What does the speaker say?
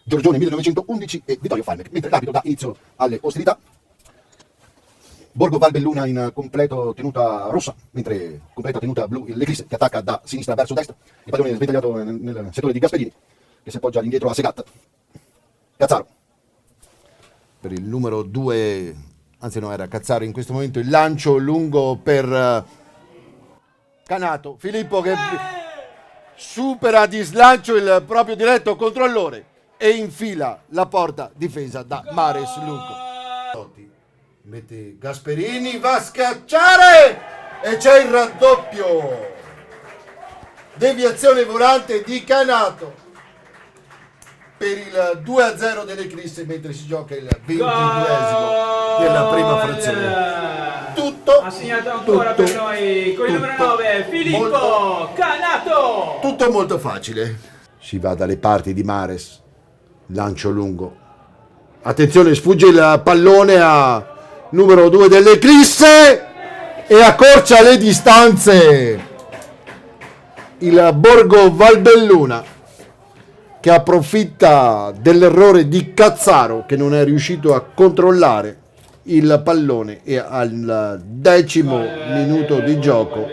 Giorgione 1911 e Vittorio Falmec, mentre l'arbitro dà inizio alle ostilità. Borgo Valbelluna in completo tenuta rossa, mentre completa tenuta blu l'Eclisse che attacca da sinistra verso destra. Il pallone è sventagliato nel settore di Gasperini, che si appoggia all'indietro a Segatta. Cazzaro. Per il numero 2, anzi no, era Cazzaro in questo momento, il lancio lungo per Canato. Filippo che supera di slancio il proprio diretto controllore e infila la porta difesa da Mares Lungo. Mette Gasperini, va a scacciare e c'è il raddoppio. Deviazione volante di Canato per il 2-0 dell'Eclisse, mentre si gioca il 22esimo della prima frazione. Tutto ha segnato ancora per noi con il numero 9 Filippo Canato. Tutto molto facile. Si va dalle parti di Mares, lancio lungo, attenzione, sfugge il pallone a numero 2 dell'Eclisse e accorcia le distanze il Borgo Valbelluna, che approfitta dell'errore di Cazzaro, che non è riuscito a controllare il pallone, e al 10° minuto di gioco